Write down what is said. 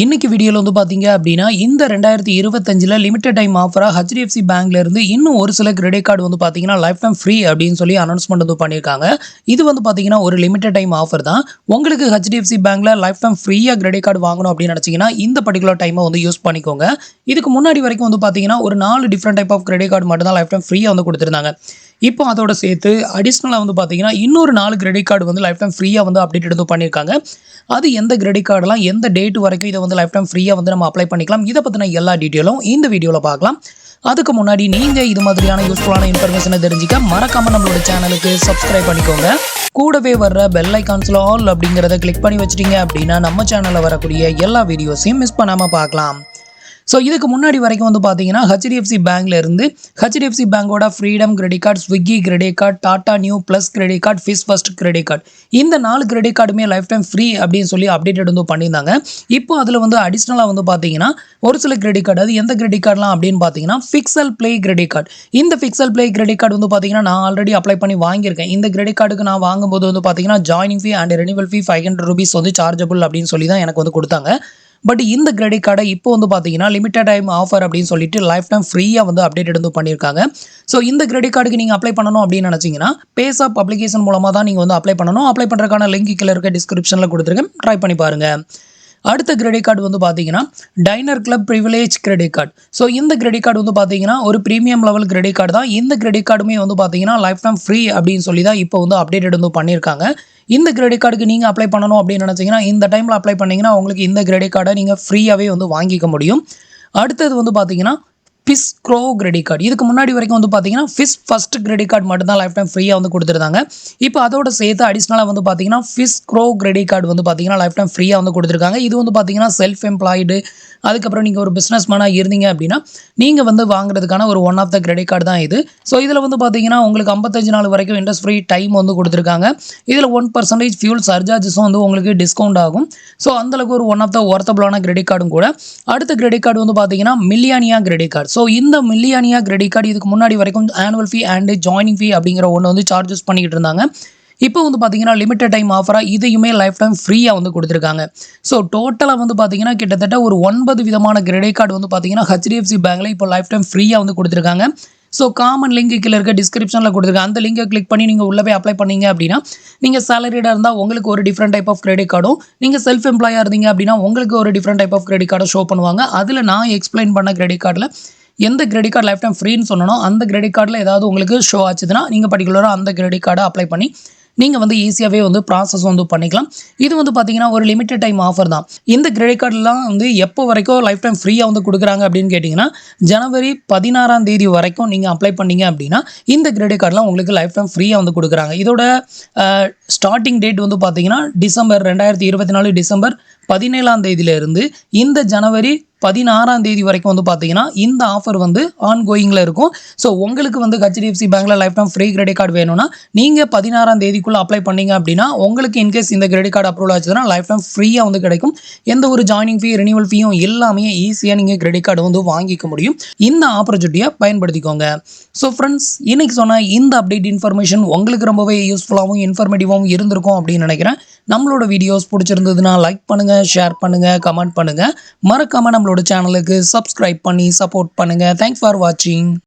இன்னைக்கு வீடியோல வந்து பாத்தீங்க அப்படின்னா, இந்த 2025ல லிமிட்டட் டைம் ஆஃபரா HDFC பேங்க்ல இருந்து இன்னும் ஒரு சில கிரெடிட் கார்டு வந்து பாத்தீங்கன்னா, லைஃப் டைம் ஃப்ரீ அப்படின்னு சொல்லி அனௌன்ஸ்மென்ட் வந்து பண்ணியிருக்காங்க. இது வந்து பாத்தீங்கன்னா, ஒரு லிமிட்டட் டைம் ஆஃபர் தான். உங்களுக்கு HDFC பேங்க்ல லைஃப் டைம் ஃப்ரீயா கிரெடிட் கார்டு வாங்கணும் அப்படின்னு நினைச்சீங்கன்னா, இந்த பர்ட்டிகுலர் டைமை வந்து யூஸ் பண்ணிக்கோங்க. இதுக்கு முன்னாடி வரைக்கும் வந்து பாத்தீங்கன்னா, ஒரு 4 different type of credit card மட்டும் தான் லைஃப் டைம் ஃப்ரீயா வந்து குடுத்திருந்தாங்க. இப்போ அதோட சேர்த்து அடிஷனலா வந்து பாத்தீங்கன்னா, இன்னொரு 4 கிரெடிட் கார்டு வந்து லைஃப் டைம் ஃப்ரீயா வந்து அப்டேட் வந்து பண்ணியிருக்காங்க. அது எந்த கிரெடிட் கார்டுலாம் எந்த டேட் வரைக்கும் இத வந்து லைஃப் டைம் ஃப்ரீயா வந்து நம்ம அப்ளை பண்ணிக்கலாம். இத பத்தின எல்லா டீடைலும் இந்த வீடியோல பார்க்கலாம். அதுக்கு முன்னாடி நீங்க இது மாதிரியான யூஸ்ஃபுல்லான இன்ஃபர்மேஷனை தெரிஞ்சுக்க மறக்காம நம்மளோட சேனலுக்கு சப்ஸ்கிரைப் பண்ணிக்கோங்க. கூடவே வர்ற பெல் ஐகான்ஸ்ல ஆல் அப்படிங்கறத கிளிக் பண்ணி வச்சிட்டீங்க அப்படின்னா நம்ம சேனல்ல வரக்கூடிய எல்லா வீடியோஸையும் மிஸ் பண்ணாம பார்க்கலாம். ஸோ இதுக்கு முன்னாடி வரைக்கும் வந்து பார்த்தீங்கன்னா HDFC பேங்க்ல இருந்து HDFC பேங்கோட freedom credit card, Swiggy credit card, Tata Neu plus credit card, fish first credit card இந்த 4 கிரெடிட் கார்டுமே லைஃப் டைம் ஃப்ரீ அப்படின்னு சொல்லி அப்டேட்டட் வந்து பண்ணியிருந்தாங்க. இப்போ அதில் வந்து அடிஷ்னலாக வந்து பார்த்தீங்கன்னா ஒரு சில கிரெடிட் கார்டு, அது எந்த கிரெடிட் கார்டெலாம் அப்படின்னு பார்த்தீங்கன்னா ஃபிக்ஸல் ப்ளே கிரெடிட் கார்டு. இந்த ஃபிக்ஸல் ப்ளே கிரெடிட் கார்டு வந்து பார்த்தீங்கன்னா நான் ஆல்ரெடி அப்ளை பண்ணி வாங்கியிருக்கேன். இந்த கிரெடிட் கார்டுக்கு நான் வாங்கும்போது வந்து பார்த்தீங்கன்னா ஜாயினிங் ஃபீ அண்ட் ரெனிவல் ஃபீ ₹500 வந்து சார்ஜபிள் அப்படின்னு சொல்லி தான் எனக்கு வந்து கொடுத்தாங்க. பட் இந்த கிரெடிட் கார்டை இப்போ வந்து பார்த்தீங்கன்னா லிமிட்டட் டைம் ஆஃபர் அப்படின்னு சொல்லிட்டு லைஃப் டைம் ஃப்ரீயாக வந்து அப்டேட் வந்து பண்ணியிருக்காங்க. ஸோ இந்த கிரெடிட் கார்டுக்கு நீங்கள் அப்ளை பண்ணணும் அப்படின்னு நினச்சிங்கன்னா பேசாப் அப்ளிகேஷன் மூலமாக தான் நீங்கள் வந்து அப்ளை பண்ணணும். அப்ளை பண்ணுறதுக்கான லிங்க் கீழே இருக்க டிஸ்கிரிப்ஷனில் கொடுத்துருக்கேன், ட்ரை பண்ணி பாருங்கள். அடுத்த கிரெடிட் கார்டு வந்து பார்த்தீங்கன்னா டைனர் club privilege credit card. So இந்த கிரெடிட் கார்டு வந்து பார்த்தீங்கன்னா ஒரு ப்ரீமியம் லெவல் கிரெடிட் கார்டு தான். இந்த கிரெடிட் கார்டுமே வந்து பார்த்தீங்கன்னா லைஃப் டைம் ஃப்ரீ அப்படின்னு சொல்லி தான் இப்போ வந்து அப்டேட் வந்து பண்ணியிருக்காங்க. இந்த கிரெடிட் கார்டுக்கு நீங்கள் அப்ளை பண்ணணும் அப்படின்னு நினச்சிங்கன்னா இந்த டைமில் அப்ளை பண்ணிங்கன்னா உங்களுக்கு இந்த கிரெடிட் கார்டை நீங்கள் ஃப்ரீயாகவே வந்து வாங்கிக்க முடியும். அடுத்தது வந்து பார்த்தீங்கன்னா ஃபிஷ் க்ரோ கிரெடிட் கார்டு. இதுக்கு முன்னாடி வரைக்கும் வந்து பார்த்தீங்கன்னா ஃபிஷ் ஃபர்ஸ்ட் கிரெடிட் கார்டு மட்டும் தான் லைஃப் டைம் ஃப்ரீயாக வந்து கொடுத்துருந்தாங்க. இப்போ அதோட சேர்த்து அடிஷ்னலாக வந்து பார்த்தீங்கன்னா ஃபிஷ் க்ரோ கிரெடிட் கார்டு வந்து பார்த்தீங்கன்னா லைஃப் டைம் ஃப்ரீயாக வந்து கொடுத்துருக்காங்க. இது வந்து பார்த்தீங்கன்னா செல்ஃப் எம்ப்ளாய்டு, அதுக்கப்புறம் நீங்கள் ஒரு பிஸ்னஸ் மேனாக இருந்தீங்க அப்படின்னா நீங்கள் வந்து வாங்குறதுக்கான ஒரு one of the credit card தான் இது. ஸோ இதில் வந்து பார்த்தீங்கன்னா உங்களுக்கு 55 நாள் வரைக்கும் இன்ட்ரெஸ்ட் ஃப்ரீ டைம் வந்து கொடுத்துருக்காங்க. இதில் 1% ஃபியூல் சர்ஜார்ஜஸும் வந்து உங்களுக்கு டிஸ்கவுண்ட் ஆகும். ஸோ அந்தளவுக்கு ஒரு ஒன் ஆஃப் த ஒர்த்தபிளான கிரெடிட் கார்டும் கூட. அடுத்த கிரெடிட் கார்டு வந்து பார்த்தீங்கன்னா மில்லியானியா கிரெடிட் கார்டு. ஸோ இந்த மில்லியானியா கிரெடிட் கார்டு இதுக்கு முன்னாடி வரைக்கும் ஆனுவல் ஃபீ அண்ட் ஜாயினிங் ஃபீ அப்படிங்கிற ஒன்று வந்து சார்ஜஸ் பண்ணிக்கிட்டு இருந்தாங்க. இப்போ வந்து பார்த்தீங்கன்னா லிமிட்டட் டைம் ஆஃபராக இதையுமே லைஃப் டைம் ஃப்ரீயாக வந்து கொடுத்துருக்காங்க. ஸோ டோட்டலாக வந்து பார்த்தீங்கன்னா கிட்டத்தட்ட ஒரு 9 விதமான கிரெடிட் கார்டு வந்து பார்த்தீங்கன்னா HDFC பேங்க்ல இப்போ லைஃப் டைம் ஃப்ரீயாக வந்து கொடுத்துருக்காங்க. ஸோ காமன் லிங்க் கீழே இருக்க டிஸ்கிரிப்ஷனில் கொடுத்துருக்காங்க. அந்த லிங்கை கிளிக் பண்ணி நீங்கள் உள்ளே போய் அப்ளை பண்ணீங்க அப்படின்னா நீங்கள் சேலரிடாக இருந்தால் உங்களுக்கு ஒரு டிஃப்ரெண்ட் டைப் ஆஃப் கிரெடிட் கார்டும், நீங்கள் செல்ஃப் எம்ப்ளாயாக இருந்தீங்க அப்படின்னா உங்களுக்கு ஒரு டிஃப்ரெண்ட் டைப் ஆஃப் கிரெடிட் கார்டை ஷோ பண்ணுவாங்க. அதில் நான் எக்ஸ்பிளைன் பண்ண கிரெடிட் கார்டில் எந்த கிரெடிட் கார்டு லைஃப் டைம் ஃப்ரீன்னு சொன்னனோ அந்த கிரெடிட் கார்டில் ஏதாவது உங்களுக்கு ஷோ ஆச்சுதுன்னா நீங்கள் பர்டிகுலராக அந்த கிரெடிட் கார்டை அப்ளை பண்ணி நீங்கள் வந்து ஈஸியாகவே வந்து ப்ராசஸ் வந்து பண்ணிக்கலாம். இது வந்து பார்த்தீங்கன்னா ஒரு லிமிட்டட் டைம் ஆஃபர் தான். இந்த கிரெடிட் கார்டெலாம் வந்து எப்போ வரைக்கும் லைஃப் டைம் ஃப்ரீயாக வந்து கொடுக்குறாங்க அப்படின்னு கேட்டிங்கன்னா ஜனவரி 16 வரைக்கும் நீங்கள் அப்ளை பண்ணீங்க அப்படின்னா இந்த கிரெடிட் கார்டெலாம் உங்களுக்கு லைஃப் டைம் ஃப்ரீயாக வந்து கொடுக்குறாங்க. இதோட ஸ்டார்டிங் டேட் வந்து பார்த்தீங்கன்னா 2024 டிசம்பர் 17 இந்த ஜனவரி 16 வரைக்கும் வந்து பார்த்தீங்கன்னா இந்த ஆஃபர் வந்து ஆன்கோயிங்கில் இருக்கும். ஸோ உங்களுக்கு வந்து HDFC பேங்க்ல life time free credit card வேணும்னா நீங்கள் 16 அப்ளை பண்ணீங்க அப்படின்னா உங்களுக்கு இன்கேஸ் இந்த கிரெடிட் கார்டு அப்ரூவல் ஆச்சுன்னா லைஃப் டைம் ஃப்ரீயாக வந்து கிடைக்கும். எந்த ஒரு ஜாயினிங் ஃபீ, ரெனிவல் ஃபீயும் எல்லாமே ஈஸியாக நீங்கள் கிரெடிட் கார்டு வந்து வாங்கிக்க முடியும். இந்த ஆப்பர்ச்சுனிட்டியை பயன்படுத்திக்கோங்க. ஸோ ஃப்ரெண்ட்ஸ், இன்னைக்கு சொன்ன இந்த அப்டேட் இன்ஃபர்மேஷன் உங்களுக்கு ரொம்பவே யூஸ்ஃபுல்லாகவும் இன்ஃபர்மேட்டிவாகவும் இருந்திருக்கும் அப்படின்னு நினைக்கிறேன். நம்மளோட வீடியோஸ் பிடிச்சிருந்ததுன்னா லைக் பண்ணுங்கள், ஷேர் பண்ணுங்கள், கமெண்ட் பண்ணுங்கள். மறக்காமல் நம்மளோட சேனலுக்கு சப்ஸ்கிரைப் பண்ணி சப்போர்ட் பண்ணுங்கள். தேங்க்ஸ் ஃபார் வாட்சிங்.